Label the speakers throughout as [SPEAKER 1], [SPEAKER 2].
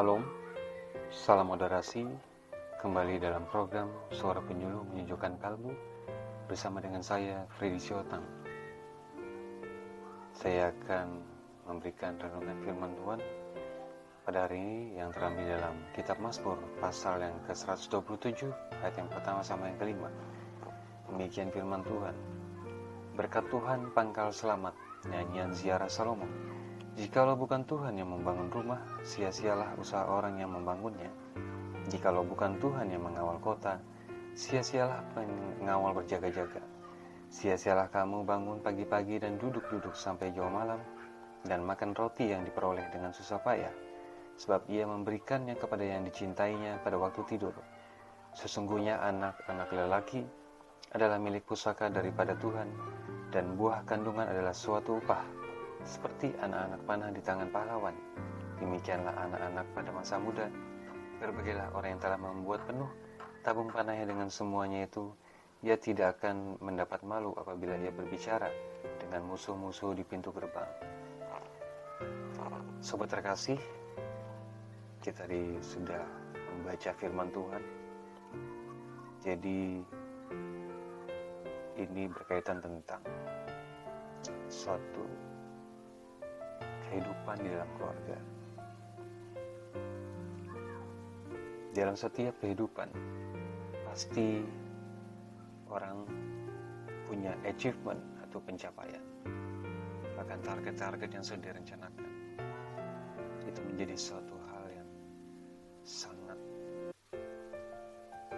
[SPEAKER 1] Shalom, salam moderasi, kembali dalam program Suara Penyuluh Menyejukkan Kalbu bersama dengan saya, Freddy Siotang. Saya akan memberikan renungan firman Tuhan pada hari ini yang terambil dalam kitab Mazmur pasal yang ke-127 ayat yang pertama sama yang kelima. Demikian firman Tuhan. Berkat Tuhan pangkal selamat, nyanyian ziarah Salomo. Jikalau bukan Tuhan yang membangun rumah, sia-sialah usaha orang yang membangunnya. Jikalau bukan Tuhan yang mengawal kota, sia-sialah pengawal berjaga-jaga. Sia-sialah kamu bangun pagi-pagi dan duduk-duduk sampai jauh malam, dan makan roti yang diperoleh dengan susah payah, sebab ia memberikannya kepada yang dicintainya pada waktu tidur. Sesungguhnya anak-anak lelaki adalah milik pusaka daripada Tuhan, dan buah kandungan adalah suatu upah. Seperti anak-anak panah di tangan pahlawan, demikianlah anak-anak pada masa muda. Berbagailah orang yang telah membuat penuh tabung panahnya dengan semuanya itu. Ia tidak akan mendapat malu apabila ia berbicara dengan musuh-musuh di pintu gerbang. Sobat terkasih, kita sudah membaca firman Tuhan. Jadi ini berkaitan tentang suatu kehidupan di dalam keluarga. Dalam setiap kehidupan, pasti orang punya achievement atau pencapaian. Bahkan target-target yang sudah direncanakan. Itu menjadi suatu hal yang sangat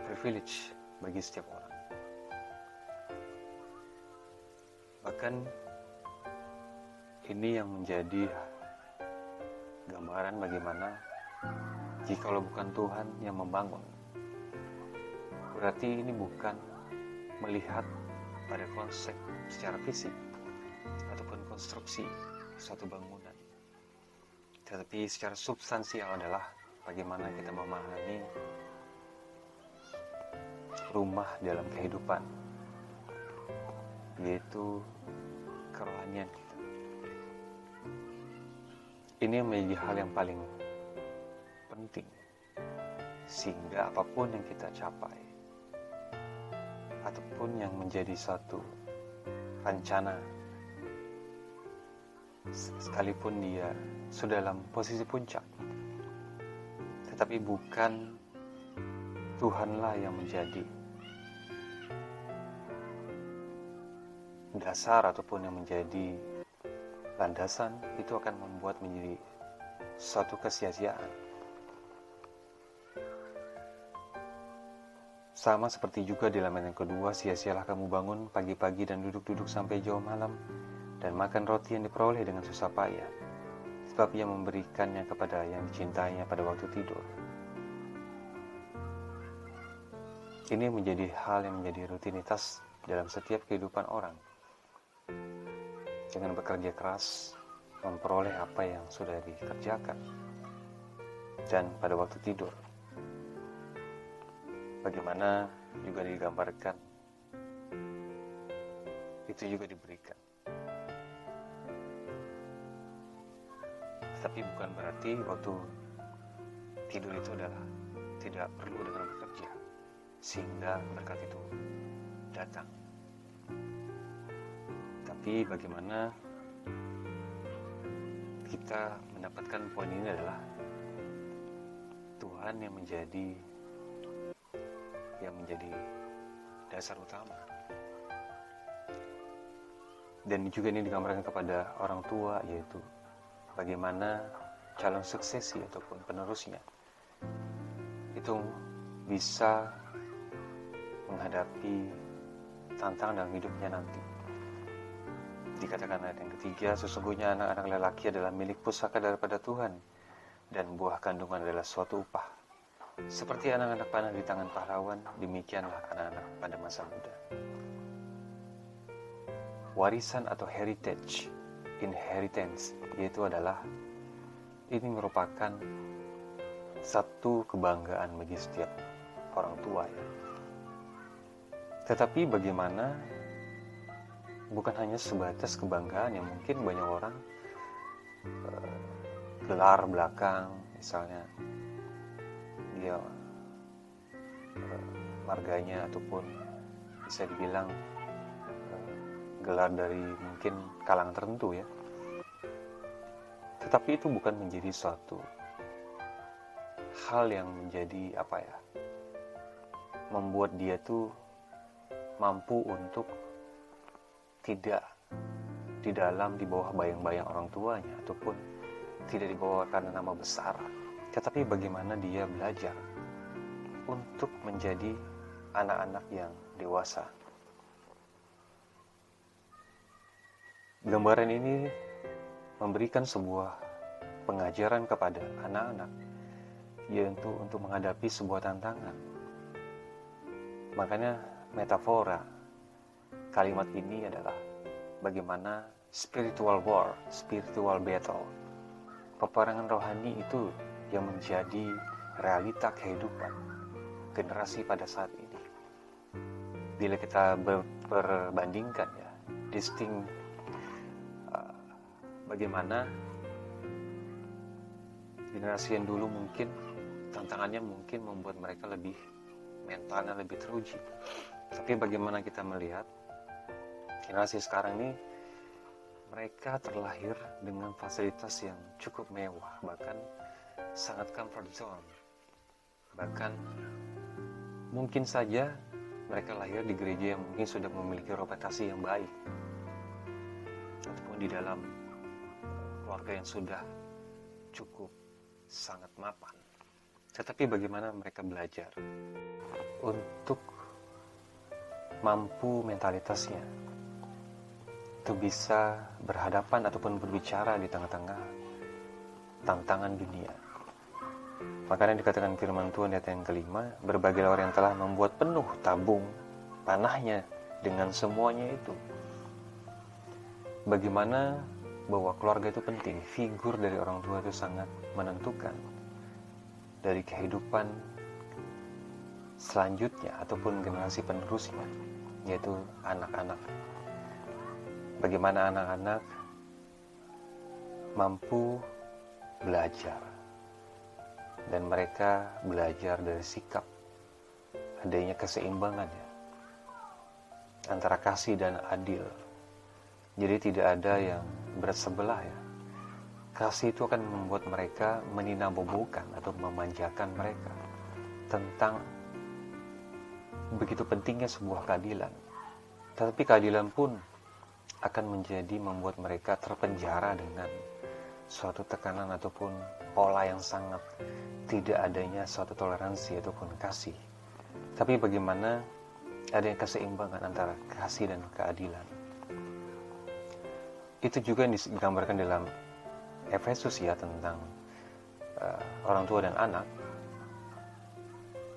[SPEAKER 1] privilege bagi setiap orang. Bahkan ini yang menjadi gambaran bagaimana jikalau bukan Tuhan yang membangun. Berarti ini bukan melihat pada konsep secara fisik ataupun konstruksi suatu bangunan, tetapi secara substansial adalah bagaimana kita memahami rumah dalam kehidupan, yaitu kerohanian kita. Ini menjadi hal yang paling penting, sehingga apapun yang kita capai ataupun yang menjadi satu rencana, sekalipun dia sudah dalam posisi puncak, tetapi bukan Tuhanlah yang menjadi dasar ataupun yang menjadi landasan, itu akan membuat menjadi suatu kesia-siaan. Sama seperti juga di ayat yang kedua, sia-sialah kamu bangun pagi-pagi dan duduk-duduk sampai jauh malam, dan makan roti yang diperoleh dengan susah payah, sebab ia memberikannya kepada yang dicintainya pada waktu tidur. Ini menjadi hal yang menjadi rutinitas dalam setiap kehidupan orang. Dengan bekerja keras, memperoleh apa yang sudah dikerjakan, dan pada waktu tidur, bagaimana juga digambarkan, itu juga diberikan. Tapi bukan berarti waktu tidur itu adalah tidak perlu dengan bekerja, sehingga berkat itu datang. Tapi bagaimana kita mendapatkan poin ini adalah Tuhan yang menjadi dasar utama. Dan juga ini digambarkan kepada orang tua, yaitu bagaimana calon suksesi ataupun penerusnya itu bisa menghadapi tantangan dalam hidupnya nanti. Dikatakan ayat yang ketiga, sesungguhnya anak-anak lelaki adalah milik pusaka daripada Tuhan, dan buah kandungan adalah suatu upah. Seperti anak-anak panah di tangan pahlawan, demikianlah anak-anak pada masa muda. Warisan atau inheritance, yaitu adalah, ini merupakan satu kebanggaan bagi setiap orang tua, ya. Tetapi bagaimana bukan hanya sebatas kebanggaan yang mungkin banyak orang gelar belakang misalnya ya marganya ataupun bisa dibilang gelar dari mungkin kalangan tertentu ya. Tetapi itu bukan menjadi suatu hal yang menjadi membuat dia tuh mampu untuk tidak di bawah bayang-bayang orang tuanya ataupun tidak dibawa karena nama besar, tetapi bagaimana dia belajar untuk menjadi anak-anak yang dewasa. Gambaran ini memberikan sebuah pengajaran kepada anak-anak, yaitu untuk menghadapi sebuah tantangan. Makanya metafora kalimat ini adalah bagaimana spiritual war, spiritual battle. Peperangan rohani itu yang menjadi realita kehidupan generasi pada saat ini. Bila kita berbandingkan ya, bagaimana generasi yang dulu mungkin tantangannya mungkin membuat mereka lebih mentalnya lebih teruji. Tapi bagaimana kita melihat generasi sekarang ini, mereka terlahir dengan fasilitas yang cukup mewah, bahkan sangat comfort zone. Bahkan mungkin saja mereka lahir di gereja yang mungkin sudah memiliki reputasi yang baik, ataupun di dalam keluarga yang sudah cukup sangat mapan. Tetapi bagaimana mereka belajar untuk mampu mentalitasnya untuk bisa berhadapan ataupun berbicara di tengah-tengah tantangan dunia. Makanya dikatakan firman Tuhan di ayat yang kelima, berbagai orang yang telah membuat penuh tabung panahnya dengan semuanya itu. Bagaimana bahwa keluarga itu penting, figur dari orang tua itu sangat menentukan dari kehidupan selanjutnya ataupun generasi penerusnya, yaitu anak-anak. Bagaimana anak-anak mampu belajar, dan mereka belajar dari sikap adanya keseimbangan ya, antara kasih dan adil. Jadi tidak ada yang berat sebelah ya. Kasih itu akan membuat mereka meninabobokan atau memanjakan mereka tentang begitu pentingnya sebuah keadilan. Tetapi keadilan pun akan menjadi membuat mereka terpenjara dengan suatu tekanan ataupun pola yang sangat tidak adanya suatu toleransi ataupun kasih. Tapi bagaimana adanya keseimbangan antara kasih dan keadilan. Itu juga yang digambarkan dalam Efesus ya, tentang orang tua dan anak.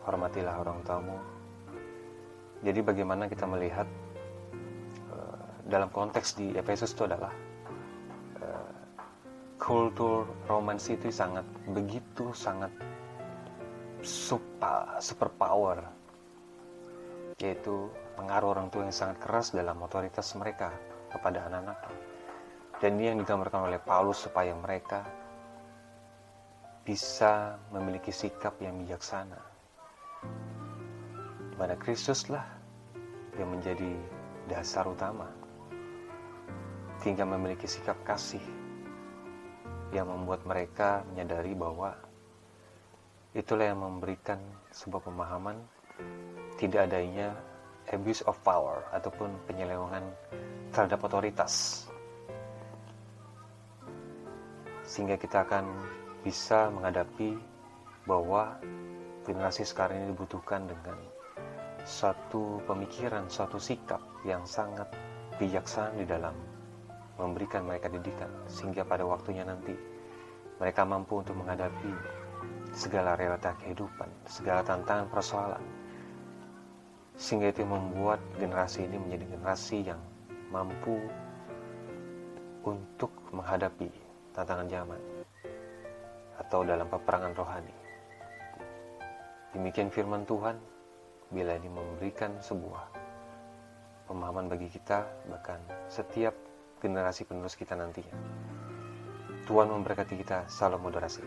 [SPEAKER 1] Hormatilah orang tuamu. Jadi bagaimana kita melihat dalam konteks di Efesus itu adalah kultur romansi itu begitu sangat super power, yaitu pengaruh orang tua yang sangat keras dalam otoritas mereka kepada anak-anak. Dan ini yang digambarkan oleh Paulus supaya mereka bisa memiliki sikap yang bijaksana, di mana Kristuslah yang menjadi dasar utama, hingga memiliki sikap kasih yang membuat mereka menyadari bahwa itulah yang memberikan sebuah pemahaman tidak adanya abuse of power ataupun penyelewengan terhadap otoritas, sehingga kita akan bisa menghadapi bahwa generasi sekarang ini dibutuhkan dengan suatu pemikiran, suatu sikap yang sangat bijaksana di dalam memberikan mereka didikan, sehingga pada waktunya nanti mereka mampu untuk menghadapi segala realita kehidupan, segala tantangan persoalan, sehingga itu membuat generasi ini menjadi generasi yang mampu untuk menghadapi tantangan zaman atau dalam peperangan rohani. Demikian firman Tuhan, bila ini memberikan sebuah pemahaman bagi kita, bahkan setiap generasi penerus kita nantinya. Tuhan memberkati kita. Salam moderasi.